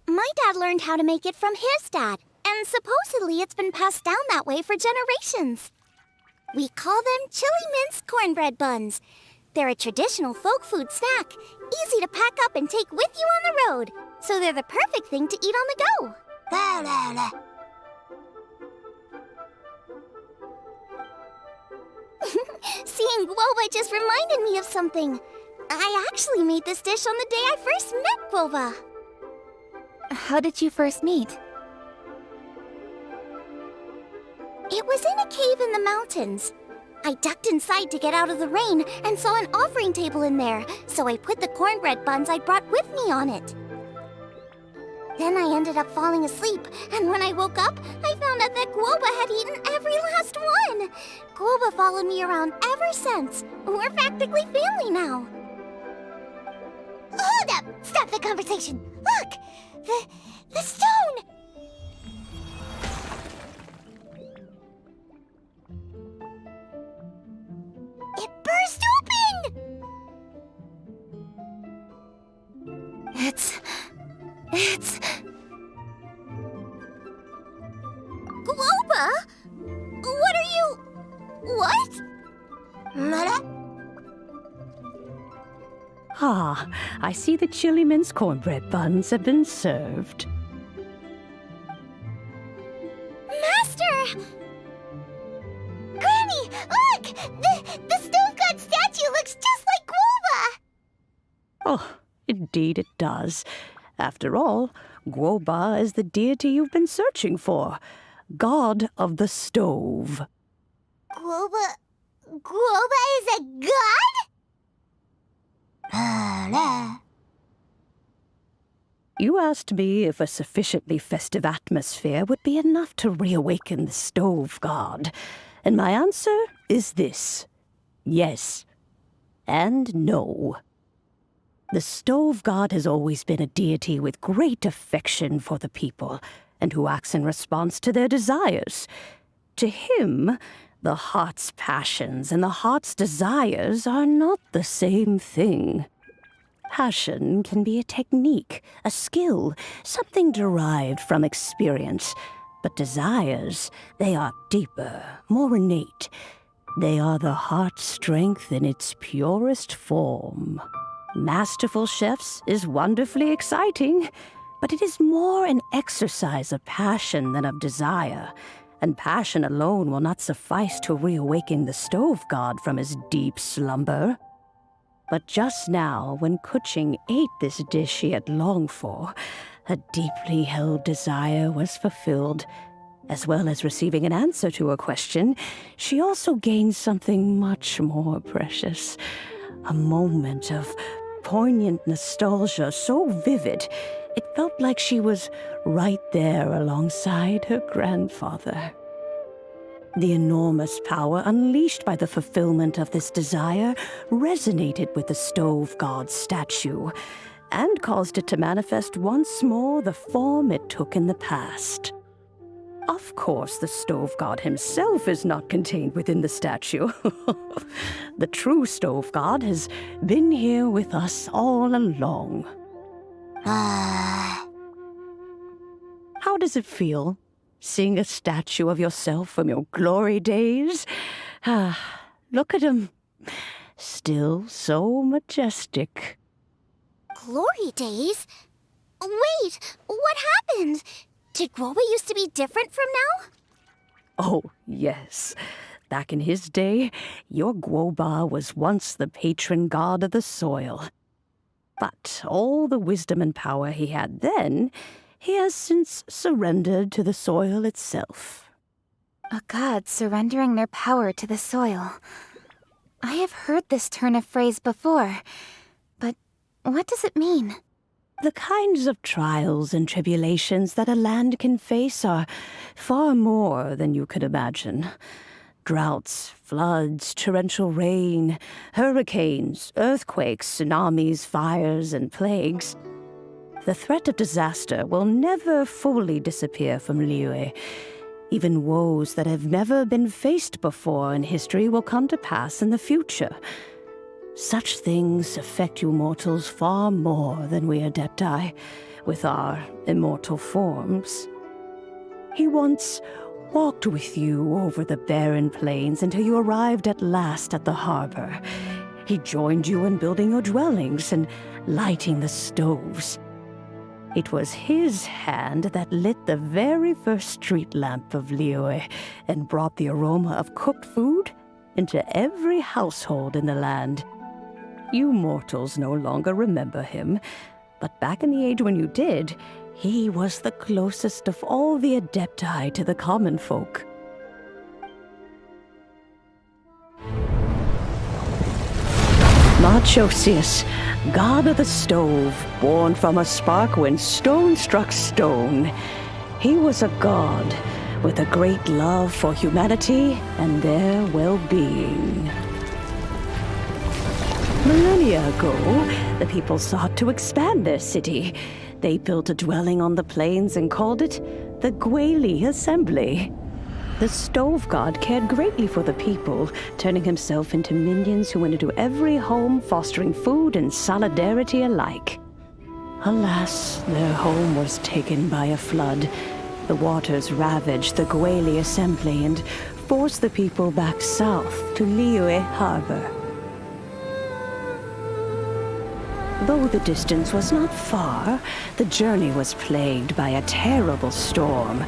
Speaker 1: My dad learned how to make it from his dad, and supposedly it's been passed down that way for generations. We call them chili mince cornbread buns. They're a traditional folk food snack, easy to pack up and take with you on the road. So they're the perfect thing to eat on the go.
Speaker 6: La la la.
Speaker 1: Seeing Guoba just reminded me of something. I actually made this dish on the day I first met Guoba. How did you first meet? It was in a cave in the mountains. I ducked inside to get out of the rain and saw an offering table in there, so I put the cornbread buns I'd brought with me on it. Then I ended up falling asleep, and when I woke up, I found out that Guoba had eaten every last one. Guoba followed me around ever since. We're practically family now.
Speaker 6: Hold up! Stop the conversation! Look! The stone! It burst open!
Speaker 1: It's... Guoba? What are you... What?
Speaker 6: Mother?
Speaker 12: Ah, I see the chili mince cornbread buns have been served.
Speaker 1: Master!
Speaker 6: Granny, look! The stone god statue looks just like Guoba!
Speaker 12: Oh, indeed it does. After all, Guoba is the deity you've been searching for, god of the stove.
Speaker 6: Guoba is a god?
Speaker 12: You asked me if a sufficiently festive atmosphere would be enough to reawaken the stove god, and my answer is this: yes and no. The stove god has always been a deity with great affection for the people, and who acts in response to their desires. To him, the heart's passions and the heart's desires are not the same thing. Passion can be a technique, a skill, something derived from experience. But desires, they are deeper, more innate. They are the heart's strength in its purest form. Masterful chefs is wonderfully exciting, but it is more an exercise of passion than of desire, and passion alone will not suffice to reawaken the stove god from his deep slumber. But just now, when Kuching ate this dish she had longed for, a deeply held desire was fulfilled. As well as receiving an answer to a question, she also gained something much more precious. A moment of poignant nostalgia so vivid, It felt like she was right there alongside her grandfather. The enormous power unleashed by the fulfillment of this desire resonated with the stove god's statue and caused it to manifest once more the form it took in the past. Of course, the stove god himself is not contained within the statue. The true stove god has been here with us all along. How does it feel, seeing a statue of yourself from your glory days? Look at him. Still so majestic.
Speaker 1: Glory days? Wait, what happened? Did Guoba used to be different from now?
Speaker 12: Oh, yes. Back in his day, your Guoba was once the patron god of the soil. But all the wisdom and power he had then, he has since surrendered to the soil itself.
Speaker 8: A god surrendering their power to the soil. I have heard this turn of phrase before, but what does it mean?
Speaker 12: The kinds of trials and tribulations that a land can face are far more than you could imagine. Droughts, floods, torrential rain, hurricanes, earthquakes, tsunamis, fires, and plagues. The threat of disaster will never fully disappear from Liyue. Even woes that have never been faced before in history will come to pass in the future. Such things affect you mortals far more than we Adepti, with our immortal forms. He once walked with you over the barren plains until you arrived at last at the harbor. He joined you in building your dwellings and lighting the stoves. It was his hand that lit the very first street lamp of Liyue and brought the aroma of cooked food into every household in the land. You mortals no longer remember him, but back in the age when you did, he was the closest of all the Adepti to the common folk. Marchosius, god of the stove, born from a spark when stone struck stone. He was a god with a great love for humanity and their well-being. Millennia ago, the people sought to expand their city. They built a dwelling on the plains and called it the Guili Assembly. The stove god cared greatly for the people, turning himself into minions who went into every home, fostering food and solidarity alike. Alas, their home was taken by a flood. The waters ravaged the Guili Assembly and forced the people back south to Liyue Harbor. Though the distance was not far, the journey was plagued by a terrible storm.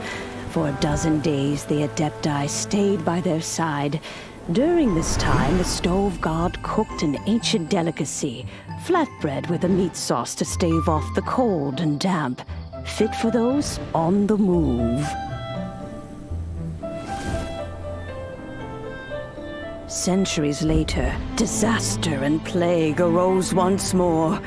Speaker 12: For a dozen days, the Adepti stayed by their side. During this time, the stove god cooked an ancient delicacy, flatbread with a meat sauce to stave off the cold and damp, fit for those on the move. Centuries later, disaster and plague arose once more.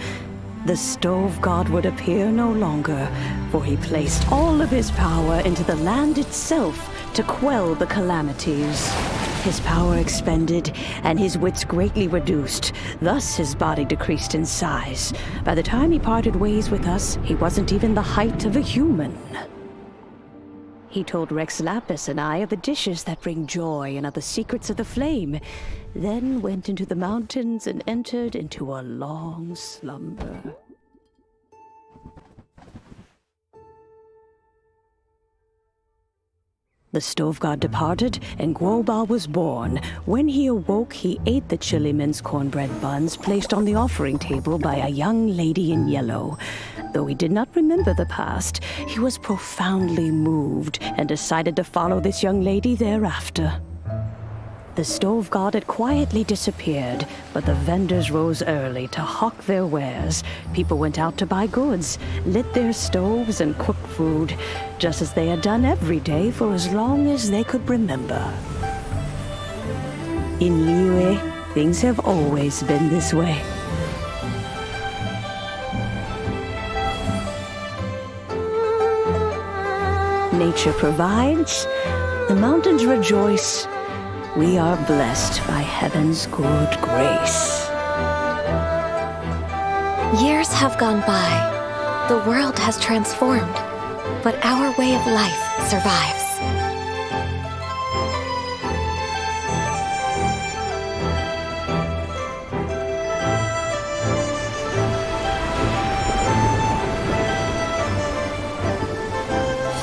Speaker 12: The stove god would appear no longer, for he placed all of his power into the land itself to quell the calamities. His power expended, and his wits greatly reduced. Thus his body decreased in size. By the time he parted ways with us, he wasn't even the height of a human. He told Rex Lapis and I of the dishes that bring joy and of the secrets of the flame, then went into the mountains and entered into a long slumber. The stove god departed, and Guoba was born. When he awoke, he ate the Chiliman's cornbread buns placed on the offering table by a young lady in yellow. Though he did not remember the past, he was profoundly moved and decided to follow this young lady thereafter. The stove god had quietly disappeared, but the vendors rose early to hawk their wares. People went out to buy goods, lit their stoves, and cooked food, just as they had done every day for as long as they could remember. In Liyue, things have always been this way. Nature provides, the mountains rejoice. We are blessed by heaven's good grace.
Speaker 8: Years have gone by. The world has transformed. But our way of life survives.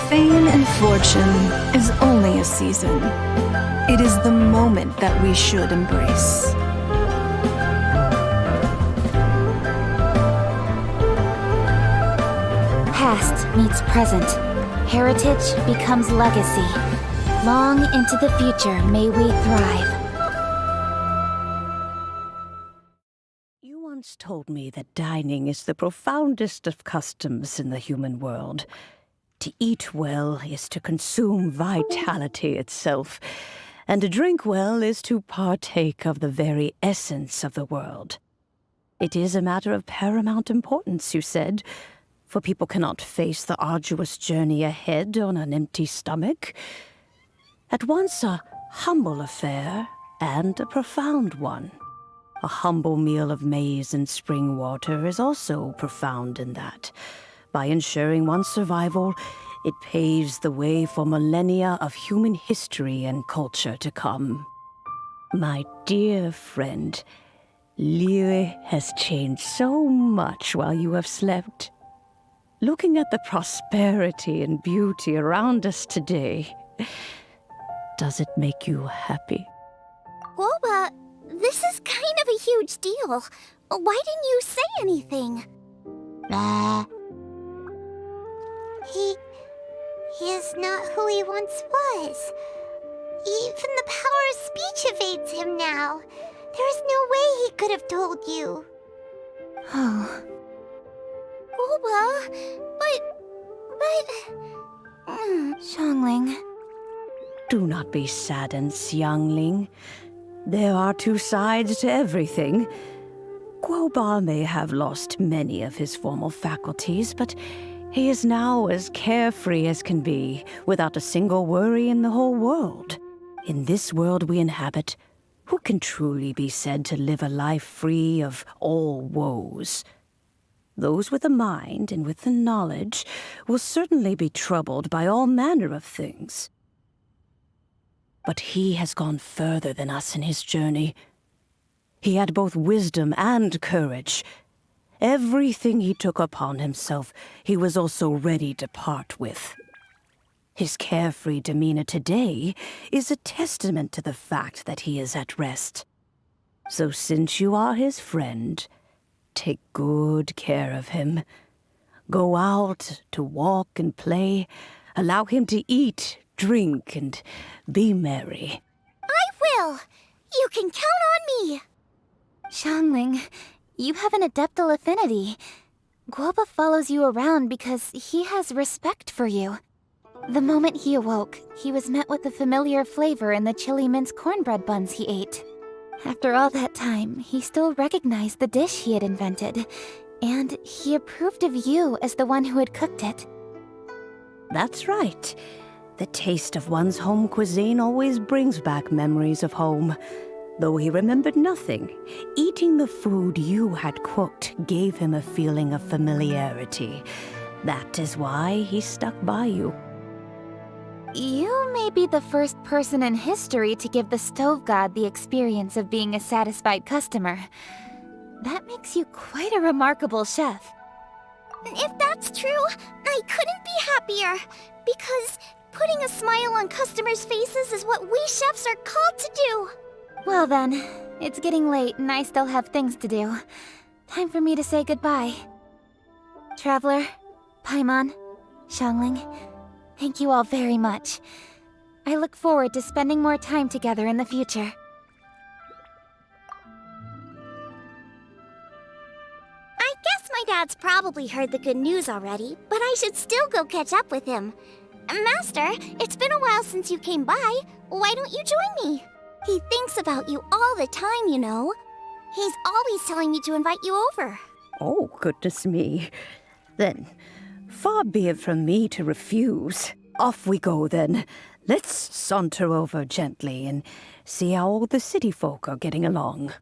Speaker 10: Fame and fortune is only a season. It is the moment that we should embrace.
Speaker 1: Past meets present. Heritage becomes legacy. Long into the future may we thrive.
Speaker 12: You once told me that dining is the profoundest of customs in the human world. To eat well is to consume vitality itself, and to drink well is to partake of the very essence of the world. It is a matter of paramount importance, you said, for people cannot face the arduous journey ahead on an empty stomach. At once a humble affair and a profound one. A humble meal of maize and spring water is also profound in that. By ensuring one's survival, it paves the way for millennia of human history and culture to come. My dear friend, Liyue has changed so much while you have slept. Looking at the prosperity and beauty around us today, does it make you happy?
Speaker 1: Guoba, this is kind of a huge deal. Why didn't you say anything?
Speaker 6: He is not who he once was. Even the power of speech evades him now. There is no way he could have told you.
Speaker 1: Oh. Guoba, but...
Speaker 8: Xiangling.
Speaker 12: Do not be saddened, Xiangling. There are two sides to everything. Guoba may have lost many of his formal faculties, but he is now as carefree as can be, without a single worry in the whole world. In this world we inhabit, who can truly be said to live a life free of all woes? Those with a mind and with the knowledge will certainly be troubled by all manner of things. But he has gone further than us in his journey. He had both wisdom and courage. Everything he took upon himself, he was also ready to part with. His carefree demeanor today is a testament to the fact that he is at rest. So since you are his friend, take good care of him. Go out to walk and play. Allow him to eat, drink, and be merry.
Speaker 1: I will! You can count on me!
Speaker 8: Xiangling, you have an adeptal affinity. Guoba follows you around because he has respect for you. The moment he awoke, he was met with the familiar flavor in the chili mince cornbread buns he ate. After all that time, he still recognized the dish he had invented, and he approved of you as the one who had cooked it.
Speaker 12: That's right. The taste of one's home cuisine always brings back memories of home. Though he remembered nothing, eating the food you had cooked gave him a feeling of familiarity. That is why he stuck by you.
Speaker 8: You may be the first person in history to give the stove god the experience of being a satisfied customer. That makes you quite a remarkable chef.
Speaker 1: If that's true, I couldn't be happier. Because putting a smile on customers' faces is what we chefs are called to do.
Speaker 8: Well then, it's getting late and I still have things to do. Time for me to say goodbye. Traveler, Paimon, Xiangling, thank you all very much. I look forward to spending more time together in the future.
Speaker 1: I guess my dad's probably heard the good news already, but I should still go catch up with him. Master, it's been a while since you came by. Why don't you join me? He thinks about you all the time, you know. He's always telling me to invite you over.
Speaker 12: Oh, goodness me. Then, far be it from me to refuse. Off we go then. Let's saunter over gently and see how all the city folk are getting along.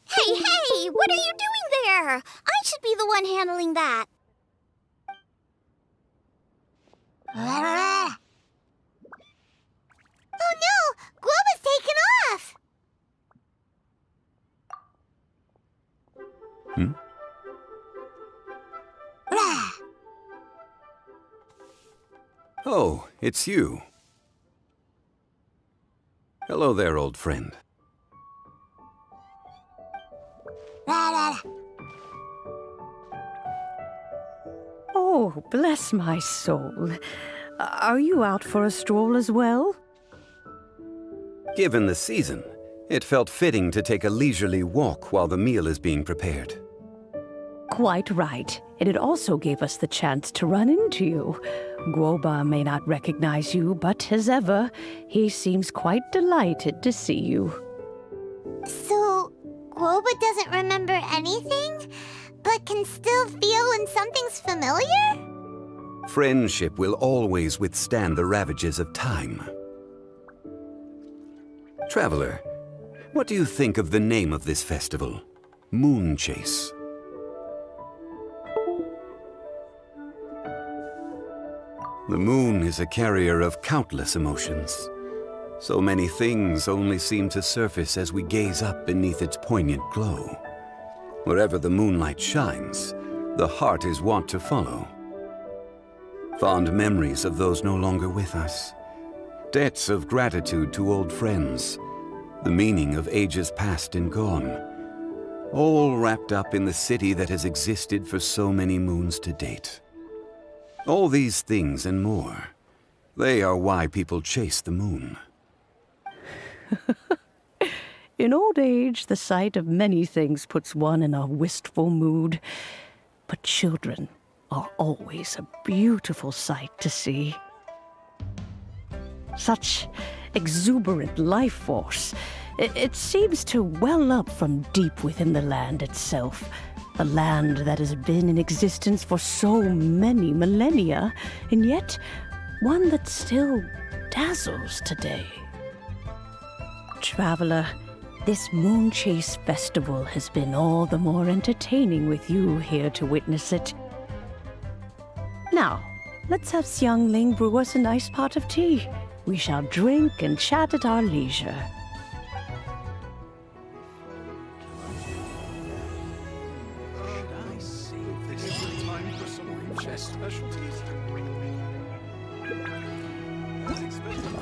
Speaker 1: Hey, what are you doing there? I should be the one handling that.
Speaker 6: Oh no! Guoba's taken off!
Speaker 13: Oh, it's you. Hello there, old friend.
Speaker 12: Oh, bless my soul. Are you out for a stroll as well?
Speaker 13: Given the season, it felt fitting to take a leisurely walk while the meal is being prepared.
Speaker 12: Quite right. And it also gave us the chance to run into you. Guoba may not recognize you, but as ever, he seems quite delighted to see you.
Speaker 6: So, Guoba doesn't remember anything, but can still feel when something's familiar?
Speaker 13: Friendship will always withstand the ravages of time. Traveler, what do you think of the name of this festival? Moon Chase. The moon is a carrier of countless emotions. So many things only seem to surface as we gaze up beneath its poignant glow. Wherever the moonlight shines, the heart is wont to follow. Fond memories of those no longer with us. Debts of gratitude to old friends. The meaning of ages past and gone. All wrapped up in the city that has existed for so many moons to date. All these things and more, they are why people chase the moon.
Speaker 12: In old age, the sight of many things puts one in a wistful mood. But children are always a beautiful sight to see. Such exuberant life force. It seems to well up from deep within the land itself. A land that has been in existence for so many millennia, and yet one that still dazzles today. Traveler, this Moon Chase Festival has been all the more entertaining with you here to witness it. Now, let's have Xiangling brew us a nice pot of tea. We shall drink and chat at our leisure.
Speaker 2: I see. Is it time for some moon chess specialties? As expected.